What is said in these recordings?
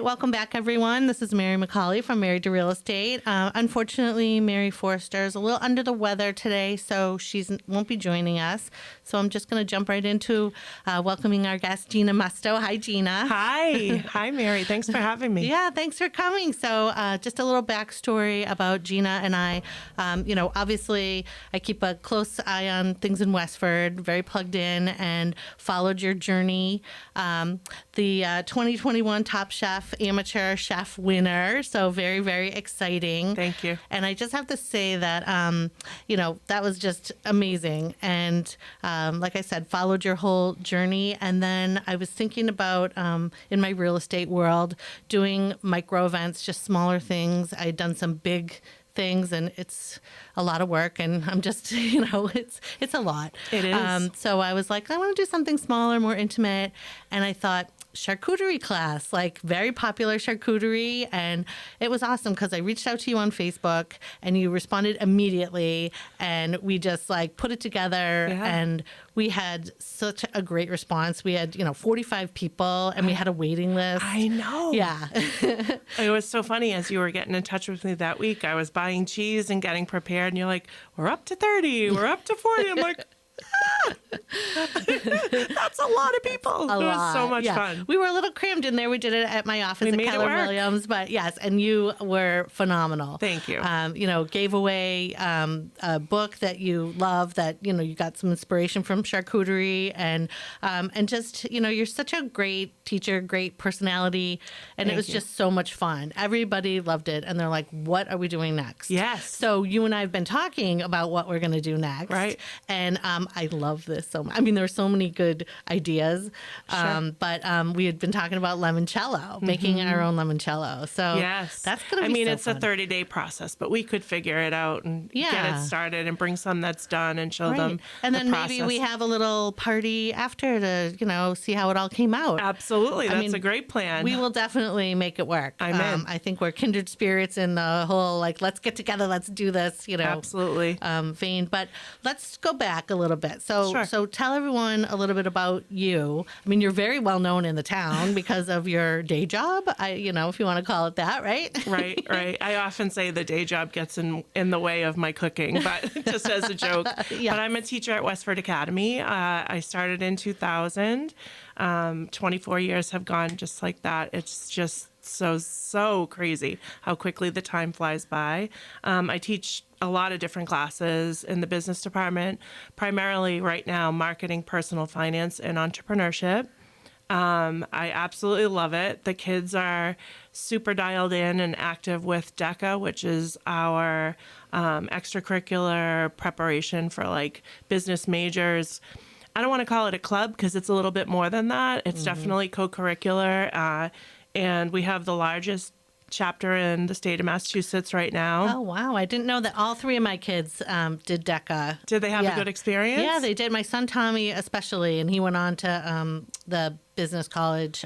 welcome back, everyone. This is Mary McCauley from Married to Real Estate. Unfortunately, Mary Forster is a little under the weather today, so she won't be joining us. So I'm just going to jump right into welcoming our guest, Gina Mustoe. Hi, Gina. Hi. Hi, Mary. Thanks for having me. Yeah, thanks for coming. So just a little backstory about Gina and I. Obviously, I keep a close eye on things in Westford, very plugged in, and followed your journey. The 2021 Top Chef Amateur Chef winner. So very, very exciting. Thank you. And I just have to say that, that was just amazing. And like I said, followed your whole journey. And then I was thinking about, in my real estate world, doing micro events, just smaller things. I had done some big things, and it's a lot of work, and I'm just, it's a lot. It is. So I was like, I want to do something smaller, more intimate. And I thought, charcuterie class, like very popular charcuterie. And it was awesome because I reached out to you on Facebook and you responded immediately, and we just like put it together. Yeah. And we had such a great response. We had, 45 people, and we had a waiting list. I know. Yeah. It was so funny. As you were getting in touch with me that week, I was buying cheese and getting prepared, and you're like, we're up to 30, we're up to 40. I'm like, that's a lot of people. It was so much fun. We were a little crammed in there. We did it at my office at Keller Williams, but yes, and you were phenomenal. Thank you. Gave away a book that you love, that you got some inspiration from charcuterie, and just you're such a great teacher, great personality, and it was just so much fun. Everybody loved it, and they're like, "What are we doing next?" Yes. So you and I have been talking about what we're going to do next, right? And I love this so much. I mean, there were so many good ideas, Sure. But we had been talking about limoncello, making our own limoncello. So yes, that's going to be it's fun. a 30-day process, but we could figure it out and get it started and bring some that's done and show them and then process. maybe we have a little party after to, see how it all came out. Absolutely. That's a great plan. We will definitely make it work. I'm in. I think we're kindred spirits in the whole, let's get together, let's do this, Absolutely. Vein. But let's go back a little bit. So, Sure. So tell everyone a little bit about you. I mean, you're very well known in the town because of your day job, if you want to call it that, right? Right. I often say the day job gets in the way of my cooking, but just as a joke. Yes. But I'm a teacher at Westford Academy. I started in 2000. 24 years have gone just like that. It's just so crazy how quickly the time flies by. I teach a lot of different classes in the business department, primarily right now marketing, personal finance, and entrepreneurship. I absolutely love it. The kids are super dialed in and active with DECA, which is our extracurricular preparation for business majors. I don't want to call it a club because it's a little bit more than that. It's definitely co-curricular. And we have the largest chapter in the state of Massachusetts right now. Oh, wow. I didn't know that all three of my kids did DECA. Did they have a good experience? Yeah, they did. My son Tommy especially, and he went on to the business college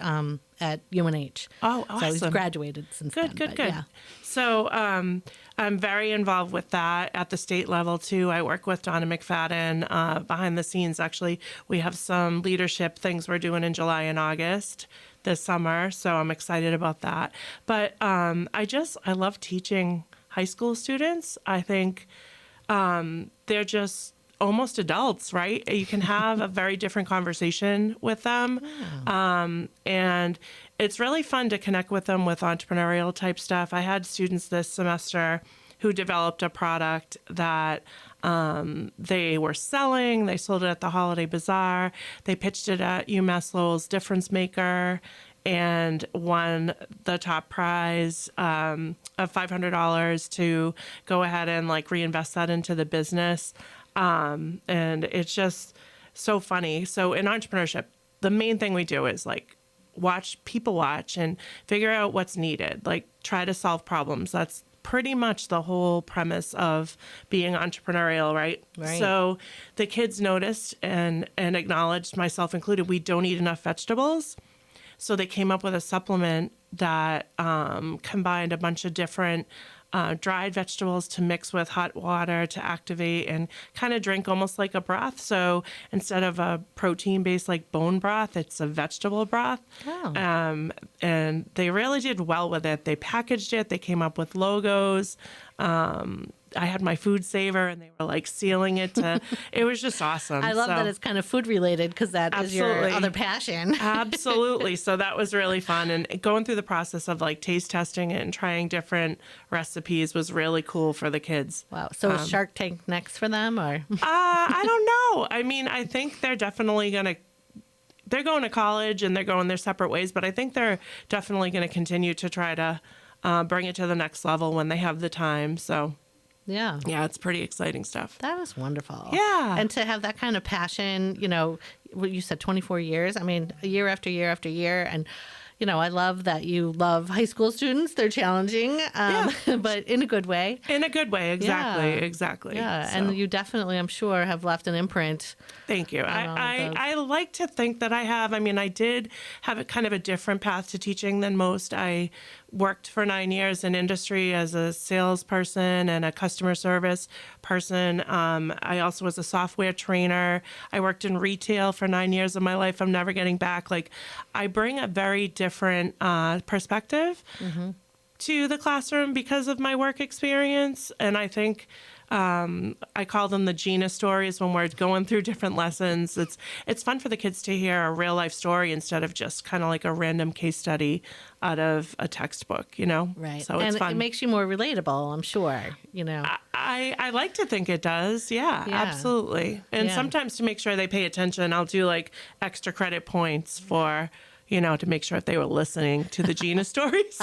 at UNH. Oh, awesome. So he's graduated since then. Good. Yeah. So I'm very involved with that at the state level, too. I work with Donna McFadden behind the scenes. Actually, we have some leadership things we're doing in July and August this summer, so I'm excited about that. But I love teaching high school students. I think they're just almost adults, right? You can have a very different conversation with them. Wow. And it's really fun to connect with them with entrepreneurial type stuff. I had students this semester who developed a product that they were selling. They sold it at the Holiday Bazaar. They pitched it at UMass Lowell's Difference Maker and won the top prize of $500 to go ahead and reinvest that into the business. And it's just so funny. So in entrepreneurship, the main thing we do is watch and figure out what's needed, try to solve problems. That's pretty much the whole premise of being entrepreneurial, right? So the kids noticed and acknowledged, myself included, we don't eat enough vegetables. So they came up with a supplement that combined a bunch of different dried vegetables to mix with hot water to activate and kind of drink almost like a broth. So instead of a protein based like bone broth, it's a vegetable broth. Oh. And they really did well with it. They packaged it. They came up with logos. I had my food saver and they were like sealing it to, it was just awesome. I love that it's kind of food related because that is your Absolutely. other passion. Absolutely. So that was really fun. And going through the process of like taste testing it and trying different recipes was really cool for the kids. Wow. So is Shark Tank next for them or? I don't know. I mean, I think they're definitely they're going to college and they're going their separate ways, but I think they're definitely going to continue to try to bring it to the next level when they have the time. So Yeah. yeah, it's pretty exciting stuff. That was wonderful. Yeah. And to have that kind of passion, what you said, 24 years. I mean, year after year after year. And, I love that you love high school students. They're challenging, but in a good way. In a good way. Exactly. Yeah. Exactly. Yeah. So, And you definitely, I'm sure, have left an imprint. thank you. all of those. I like to think that I have. I mean, I did have a kind of a different path to teaching than most. I worked for 9 years in industry as a salesperson and a customer service person. I also was a software trainer. I worked in retail for 9 years of my life. I'm never getting back. Like, I bring a very different perspective to the classroom because of my work experience. And I think I call them the Gina stories when we're going through different lessons. It's fun for the kids to hear a real life story instead of just kind of like a random case study out of a textbook, Right. So it's and fun. it makes you more relatable, I'm sure, I like to think it does. Yeah, Yeah. absolutely. And Yeah. sometimes to make sure they pay attention, I'll do like extra credit points for, to make sure if they were listening to the Gina stories.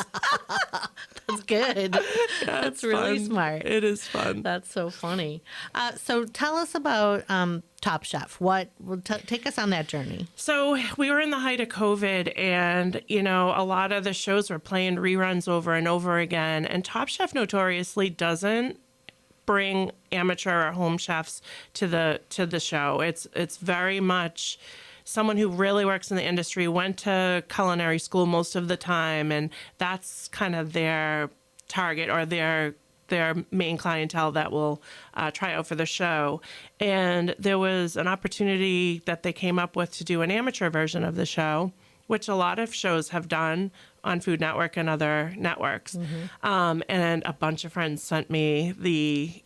That's good. That's It's really fun. smart. It is fun. That's so funny. So tell us about Top Chef. Take us on that journey. So we were in the height of COVID and, a lot of the shows were playing reruns over and over again. And Top Chef notoriously doesn't bring amateur or home chefs to the show. It's very much someone who really works in the industry, went to culinary school most of the time, and that's kind of their target or their main clientele that will try out for the show. And there was an opportunity that they came up with to do an amateur version of the show, which a lot of shows have done on Food Network and other networks. And a bunch of friends sent me the,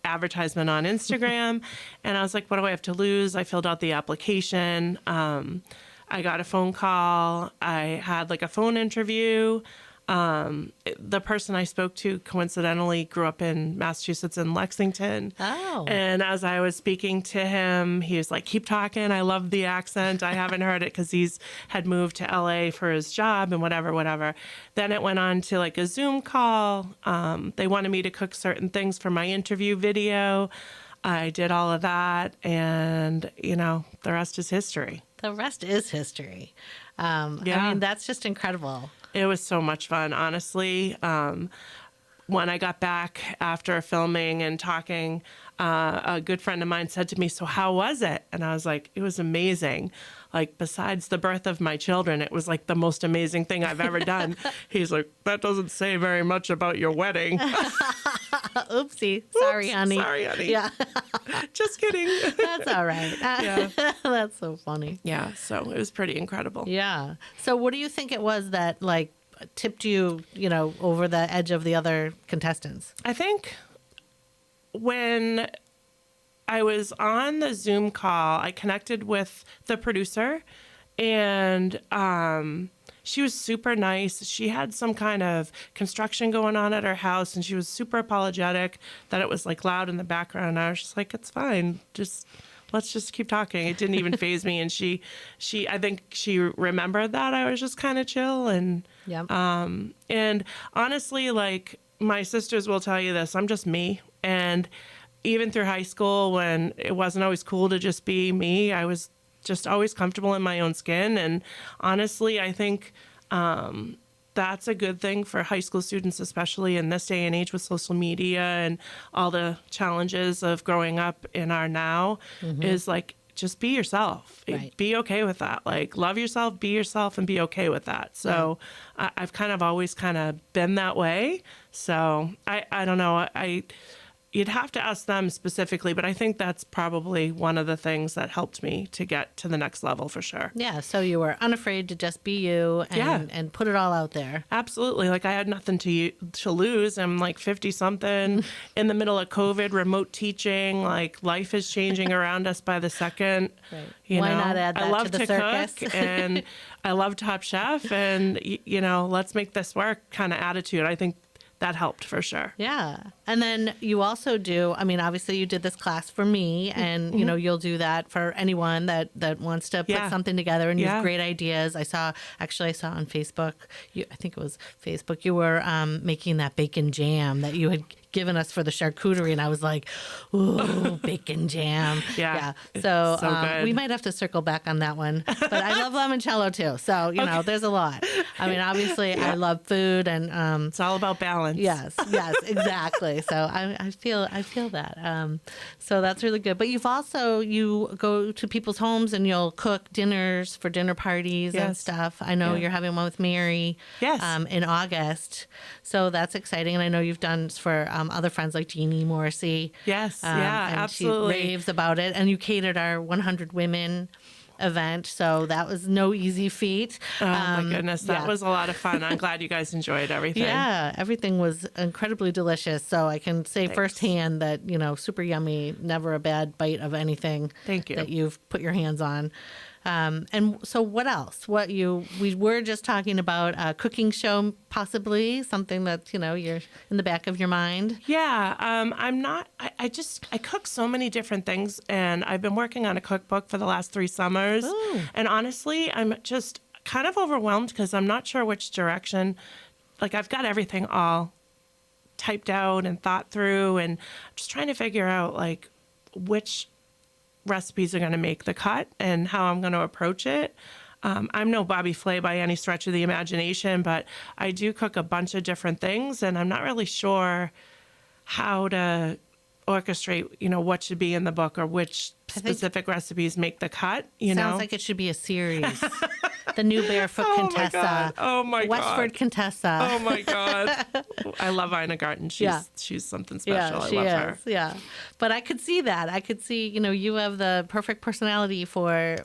advertisement on Instagram. And I was like, what do I have to lose? I filled out the application. I got a phone call. I had like a phone interview. The person I spoke to coincidentally grew up in Massachusetts in Lexington. Oh. And as I was speaking to him, he was like, keep talking. I love the accent. I haven't heard it because he's had moved to LA for his job and whatever. Then it went on to like a Zoom call. They wanted me to cook certain things for my interview video. I did all of that. And, the rest is history. The rest is history. I Yeah. mean, that's just incredible. It was so much fun, honestly. When I got back after filming and talking, a good friend of mine said to me, so how was it? And I was like, it was amazing. Like, besides the birth of my children, it was like the most amazing thing I've ever done. He's like, that doesn't say very much about your wedding. Oopsie. Sorry, honey. Sorry, honey. Yeah, Just kidding. that's all right. Yeah. That's so funny. Yeah, so it was pretty incredible. Yeah. So what do you think it was that like tipped you, over the edge of the other contestants? I think when I was on the Zoom call, I connected with the producer and she was super nice. She had some kind of construction going on at her house and she was super apologetic that it was like loud in the background. I was just like, it's fine. Let's just keep talking. It didn't even faze me. And I think she remembered that I was just kind of chill. And, Yep. and honestly, like my sisters will tell you this, I'm just me. And even through high school, when it wasn't always cool to just be me, I was just always comfortable in my own skin. And honestly, I think that's a good thing for high school students, especially in this day and age with social media and all the challenges of growing up in our now, is like just be yourself. Right. Be okay with that. Like, love yourself, be yourself, and be okay with that. So I've kind of always kind of been that way. So I don't know. You'd have to ask them specifically, but I think that's probably one of the things that helped me to get to the next level for sure. Yeah. So you were unafraid to just be you and put it all out there. Absolutely. Like, I had nothing to lose. I'm like 50 something in the middle of COVID, remote teaching. Like, life is changing around us by the second. Right. You Why know, not add that I love to the circus? cook and I love Top Chef, and let's make this work kind of attitude. I think that helped for sure. Yeah. And then you also do, I mean, obviously you did this class for me, and, you'll do that for anyone that wants to put something together, and you have great ideas. I saw on Facebook, I think it was Facebook, you were making that bacon jam that you had given us for the charcuterie, and I was like, ooh, bacon jam. Yeah. So, good. we might have to circle back on that one. But I love limoncello too. So, there's a lot. I mean, obviously I love food, and it's all about balance. Yes, exactly. So I feel that. So that's really good. But you go to people's homes and you'll cook dinners for dinner parties and stuff. I know you're having one with Mary in August. So that's exciting. And I know you've done for other friends like Gina Morrissey. Yes, And absolutely. she raves about it. And you catered our 100 Women event, so that was no easy feat. Oh my goodness, that was a lot of fun. I'm glad you guys enjoyed everything. Yeah, everything was incredibly delicious. So I can say firsthand that super yummy. Never a bad bite of anything. Thank you. That you've put your hands on. And so what else? We were just talking about a cooking show, possibly something that, you're in the back of your mind. Yeah. I cook so many different things, and I've been working on a cookbook for the last 3 summers. Ooh. And honestly, I'm just kind of overwhelmed because I'm not sure which direction. Like, I've got everything all typed out and thought through, and I'm just trying to figure out like which recipes are going to make the cut and how I'm going to approach it. I'm no Bobby Flay by any stretch of the imagination, but I do cook a bunch of different things, and I'm not really sure how to orchestrate, what should be in the book or which specific recipes make the cut. Sounds like it should be a series. The new Barefoot Contessa. Oh my God. Westford Contessa. Oh my God. I love Ina Garten. She's something special. I love her. Yeah. But I could see that. I could see, you have the perfect personality for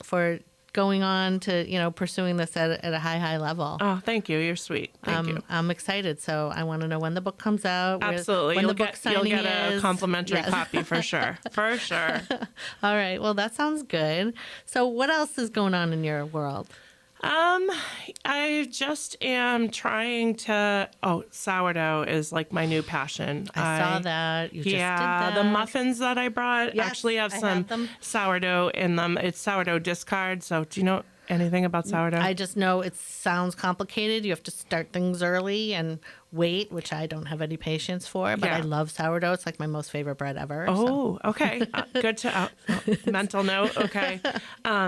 going on to, pursuing this at a high level. Oh, thank you. You're sweet. Thank you. I'm excited. So I want to know when the book comes out. Absolutely. When you'll the book signing get a is. complimentary copy for sure. For sure. All right. Well, that sounds good. So what else is going on in your world? I just am trying to. Oh, sourdough is like my new passion. I saw that. You just did that. The muffins that I brought Yes, actually have I some have them. sourdough in them. It's sourdough discard. So, do you know anything about sourdough? I just know it sounds complicated. You have to start things early and wait, which I don't have any patience for, but I love sourdough. It's like my most favorite bread ever. Oh, okay. Good to mental note. Okay.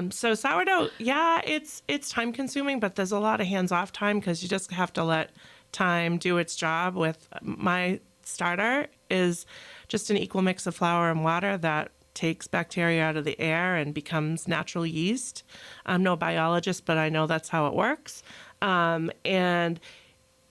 So sourdough, it's time consuming, but there's a lot of hands-off time because you just have to let time do its job. With my starter is just an equal mix of flour and water that takes bacteria out of the air and becomes natural yeast. I'm no biologist, but I know that's how it works. And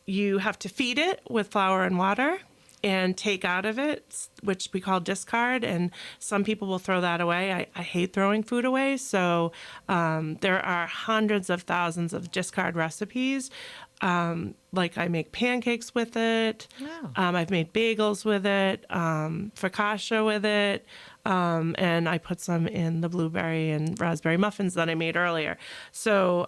you have to feed it with flour and water and take out of it, which we call discard. And some people will throw that away. I hate throwing food away. So there are hundreds of thousands of discard recipes. Like I make pancakes with it. Wow. I've made bagels with it, focaccia with it. And I put some in the blueberry and raspberry muffins that I made earlier. So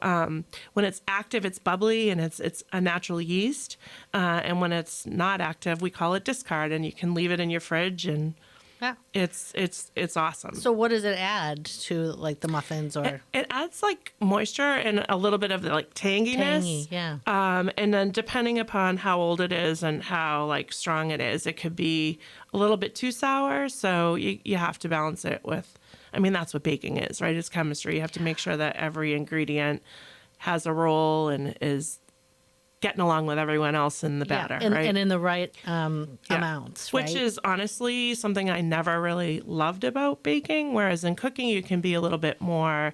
when it's active, it's bubbly and it's a natural yeast. And when it's not active, we call it discard. And you can leave it in your fridge, and it's awesome. So what does it add to like the muffins or? It adds like moisture and a little bit of like tanginess. Tangy, yeah. And then depending upon how old it is and how like strong it is, it could be a little bit too sour. So you have to balance it with, that's what baking is, right? It's chemistry. You have to make sure that every ingredient has a role and is getting along with everyone else in the batter, and, right? and in the right amounts, right? Which is honestly something I never really loved about baking, whereas in cooking, you can be a little bit more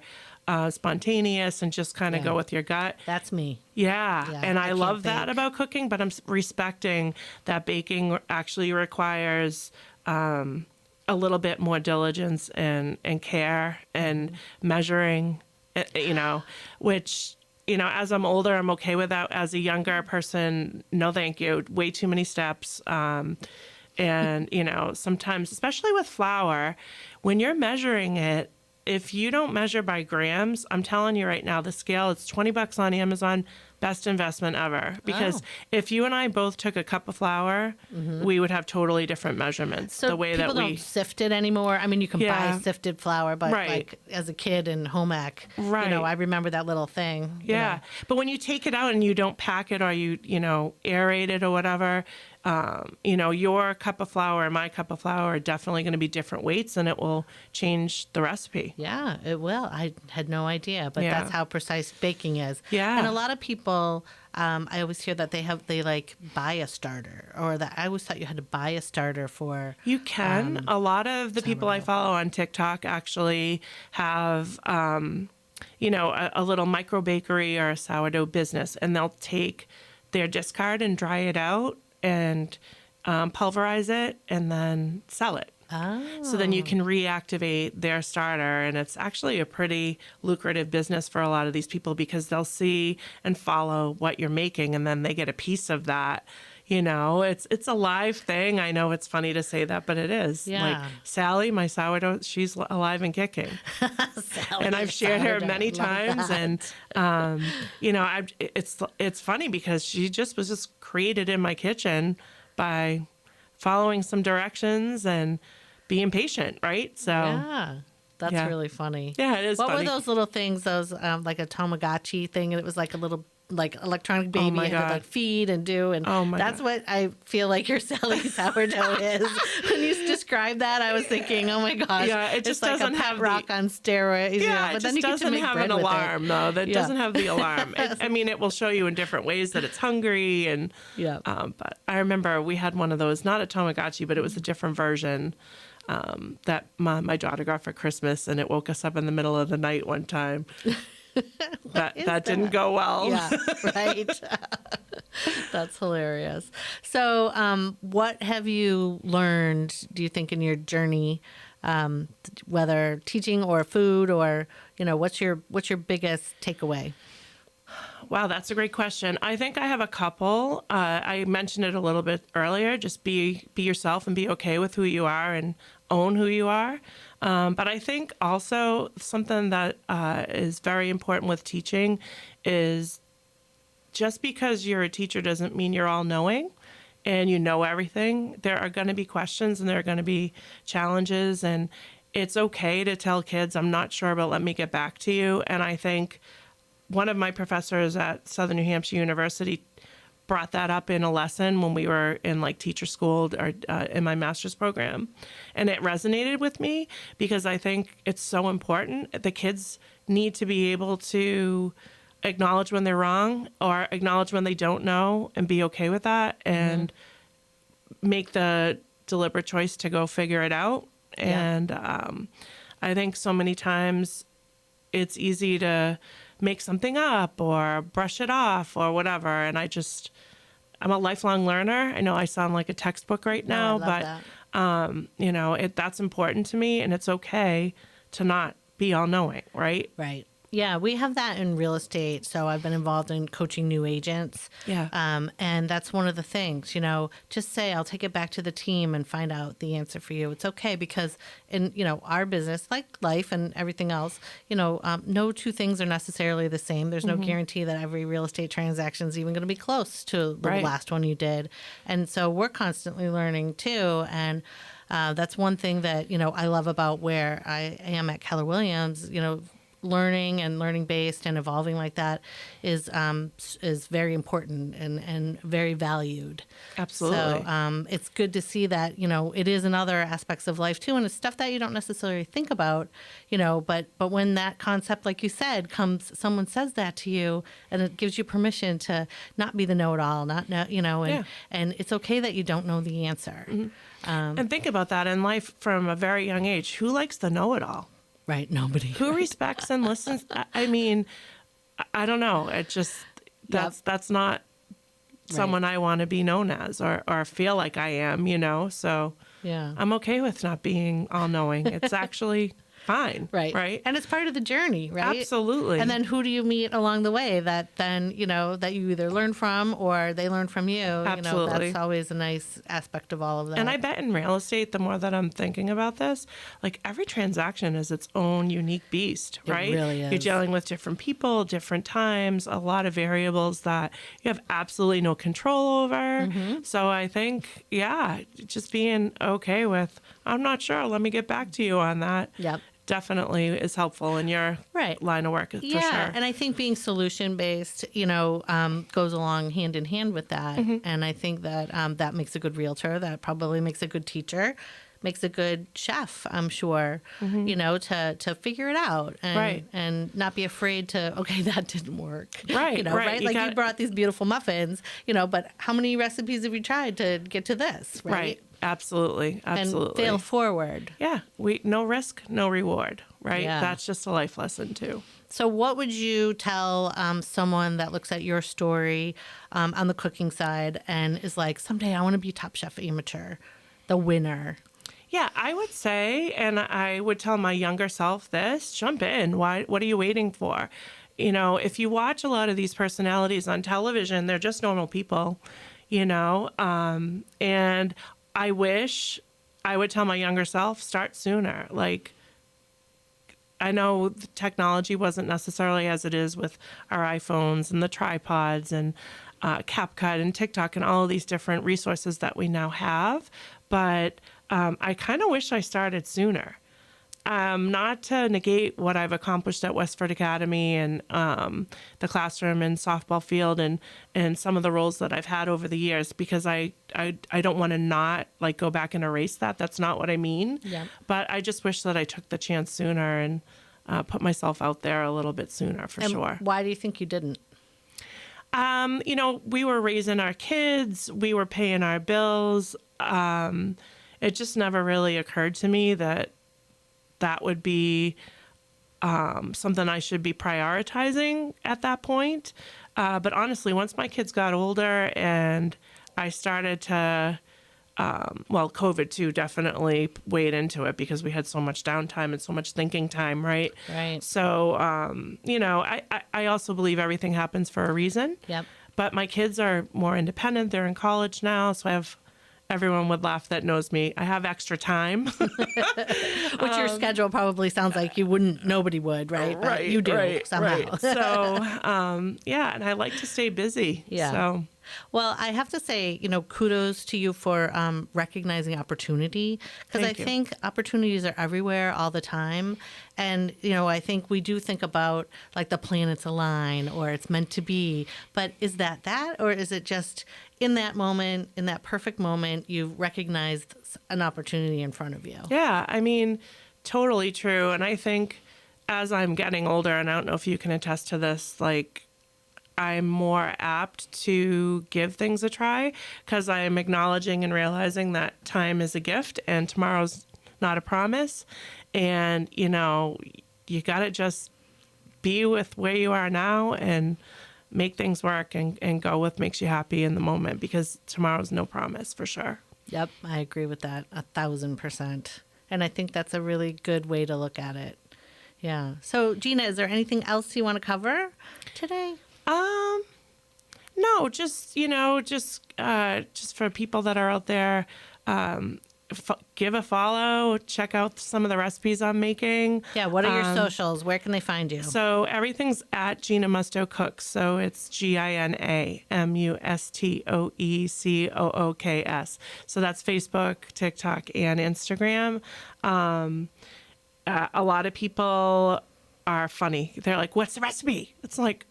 spontaneous and just kind of go with your gut. That's me. Yeah, Yeah, and I I can't love that bake. about cooking, but I'm respecting that baking actually requires a little bit more diligence and care and measuring, which, as I'm older, I'm okay with that. As a younger person, no thank you. Way too many steps. And, sometimes, especially with flour, when you're measuring it, if you don't measure by grams, I'm telling you right now, the scale, it's $20 on Amazon, best investment ever. Because if you and I both took a cup of flour, we would have totally different measurements. So the way people that we don't sift it anymore. I mean, you can buy Yeah. sifted flour, but Right. like as a kid in home ec, Right. I remember that little thing. Yeah. But when you take it out and you don't pack it or you aerate it or whatever, your cup of flour and my cup of flour are definitely going to be different weights and it will change the recipe. Yeah, it will. I had no idea, but Yeah. that's how precise baking is. Yeah. And a lot of people, I always hear that they like buy a starter, or that I always thought you had to buy a starter for. You can. A lot of the people I follow on TikTok actually have, a little micro bakery or a sourdough business, and they'll take their discard and dry it out and pulverize it and then sell it. Oh. So then you can reactivate their starter, and it's actually a pretty lucrative business for a lot of these people because they'll see and follow what you're making, and then they get a piece of that. It's a live thing. I know it's funny to say that, but it is. Yeah. Like Sally, my sourdough, she's alive and kicking. Sally And I've shared her sourdough. many Love times, that. and it's funny because she was just created in my kitchen by following some directions and being patient, right? So Yeah. That's Yeah. really funny. Yeah, it is What funny. were those little things? Those like a Tamagotchi thing, and it was like a little like electronic baby my you could God. like feed and do, and Oh my that's God. what I feel like your Sally sourdough is. When you described that, I was thinking, oh my gosh, Yeah, it it's just like doesn't a pet have rock on steroids. Yeah, but it then just you get to doesn't make have bread an with alarm, though. That Yeah. doesn't have the alarm. It will show you in different ways that it's hungry. And Yeah. But I remember we had one of those, not a Tamagotchi, but it was a different version that my daughter got for Christmas, and it woke us up in the middle of the night one time. that didn't go well. Yeah, right. That's hilarious. So, what have you learned, do you think, in your journey, whether teaching or food, or what's your biggest takeaway? Wow, that's a great question. I think I have a couple. I mentioned it a little bit earlier. Just be yourself and be okay with who you are and own who you are. But I think also something that is very important with teaching is just because you're a teacher doesn't mean you're all knowing and you know everything. There are going to be questions and there are going to be challenges, and it's okay to tell kids, I'm not sure, but let me get back to you. And I think one of my professors at Southern New Hampshire University brought that up in a lesson when we were in like teacher school or in my master's program. And it resonated with me because I think it's so important. The kids need to be able to acknowledge when they're wrong or acknowledge when they don't know and be okay with that and make the deliberate choice to go figure it out. Yeah. And I think so many times it's easy to make something up or brush it off or whatever. And I'm a lifelong learner. I know I sound like a textbook right now, I love but that's important to me, and it's okay to not be all knowing, right? Right. Yeah, we have that in real estate. So I've been involved in coaching new agents. Yeah. And that's one of the things, just say, I'll take it back to the team and find out the answer for you. It's okay because in, our business, like life and everything else, no two things are necessarily the same. There's no guarantee that every real estate transaction is even going to be close to the Right. last one you did. And so we're constantly learning too. And that's one thing that, I love about where I am at Keller Williams, learning and learning based and evolving like that is very important and very valued. Absolutely. So it's good to see that, it is in other aspects of life too, and it's stuff that you don't necessarily think about, but when that concept, like you said, comes, someone says that to you, and it gives you permission to not be the know-it-all, not know, and it's okay that you don't know the answer. And think about that in life from a very young age. Who likes the know-it-all? Right, nobody. Who respects and listens? I mean, I don't know. It just, that's not someone I want to be known as or feel like I am, so Yeah. I'm okay with not being all knowing. It's actually fine. Right. And it's part of the journey, right? Absolutely. And then who do you meet along the way that then, that you either learn from or they learn from you? Absolutely. That's always a nice aspect of all of that. And I bet in real estate, the more that I'm thinking about this, like every transaction is its own unique beast, right? It really is. You're dealing with different people, different times, a lot of variables that you have absolutely no control over. Mm-hmm. So I think, just being okay with, I'm not sure, let me get back to you on that. Yep. Definitely is helpful in your line of work, for sure. And I think being solution-based, goes along hand in hand with that. Mm-hmm. And I think that that makes a good realtor. That probably makes a good teacher, makes a good chef, I'm sure, to figure it out. And, and not be afraid to, okay, that didn't work. Right. Like you brought these beautiful muffins, but how many recipes have you tried to get to this, right? Absolutely. And fail forward. Yeah. No risk, no reward, right? Yeah. That's just a life lesson too. So what would you tell someone that looks at your story on the cooking side and is like, someday I want to be Top Chef Amateur, the winner? Yeah, I would say, and I would tell my younger self this, jump in. What are you waiting for? If you watch a lot of these personalities on television, they're just normal people, and I wish I would tell my younger self, start sooner. Like, I know the technology wasn't necessarily as it is with our iPhones and the tripods and CapCut and TikTok and all of these different resources that we now have, but I kind of wish I started sooner. Not to negate what I've accomplished at Westford Academy and the classroom and softball field and some of the roles that I've had over the years, because I don't want to not like go back and erase that. That's not what I mean. Yeah. But I just wish that I took the chance sooner and put myself out there a little bit sooner for sure. Why do you think you didn't? We were raising our kids, we were paying our bills. It just never really occurred to me that would be something I should be prioritizing at that point. But honestly, once my kids got older and I started to, COVID too definitely weighed into it because we had so much downtime and so much thinking time, right? Right. So, I also believe everything happens for a reason. Yep. But my kids are more independent. They're in college now, so everyone would laugh that knows me. I have extra time. Which your schedule probably sounds like nobody would, right? But you do somehow. Right. So, and I like to stay busy. Yeah. So. Well, I have to say, kudos to you for recognizing opportunity, because I think opportunities are everywhere all the time. And, I think we do think about like the planets align or it's meant to be. But is that or is it just in that moment, in that perfect moment, you've recognized an opportunity in front of you? Yeah, I mean, totally true. And I think as I'm getting older, and I don't know if you can attest to this, like, I'm more apt to give things a try because I am acknowledging and realizing that time is a gift and tomorrow's not a promise. And, you got to just be with where you are now and make things work and go with makes you happy in the moment, because tomorrow's no promise for sure. Yep, I agree with that 1,000%. And I think that's a really good way to look at it. Yeah. So, Gina, is there anything else you want to cover today? No, just for people that are out there, give a follow, check out some of the recipes I'm making. Yeah. What are your socials? Where can they find you? So everything's at Gina Mustoe Cooks. So it's GinaMustoeCooks. So that's Facebook, TikTok, and Instagram. A lot of people are funny. They're like, "What's the recipe?" It's like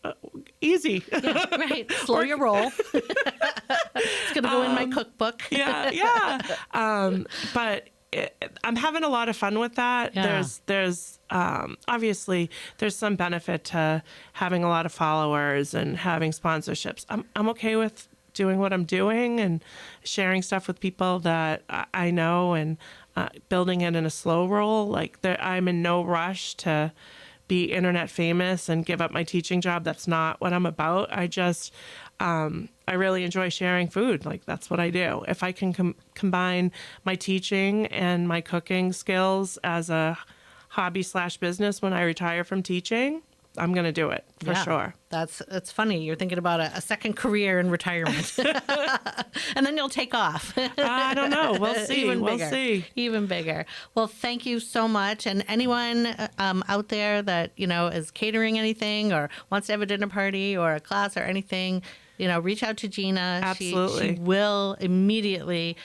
easy. Yeah, right. Slow your roll. It's gonna go in my cookbook. Yeah. But I'm having a lot of fun with that. Yeah. There's obviously there's some benefit to having a lot of followers and having sponsorships. I'm okay with doing what I'm doing and sharing stuff with people that I know and building it in a slow roll. Like I'm in no rush to be internet famous and give up my teaching job. That's not what I'm about. I really enjoy sharing food. Like that's what I do. If I can combine my teaching and my cooking skills as a hobby/business when I retire from teaching, I'm going to do it for sure. It's funny. You're thinking about a second career in retirement, and then you'll take off. I don't know. We'll see. We'll see. Even bigger. Well, thank you so much. And anyone out there that is catering anything or wants to have a dinner party or a class or anything, reach out to Gina. Absolutely. She will immediately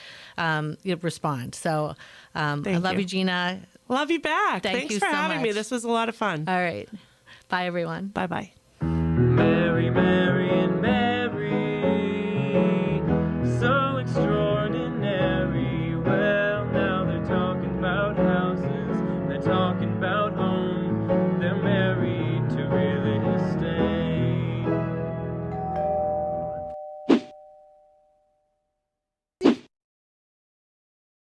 respond. So I love you, Gina. Love you back. Thank Thanks you for so having me. much. This was a lot of fun. All right. Bye, everyone. Bye-bye. Mary, Mary,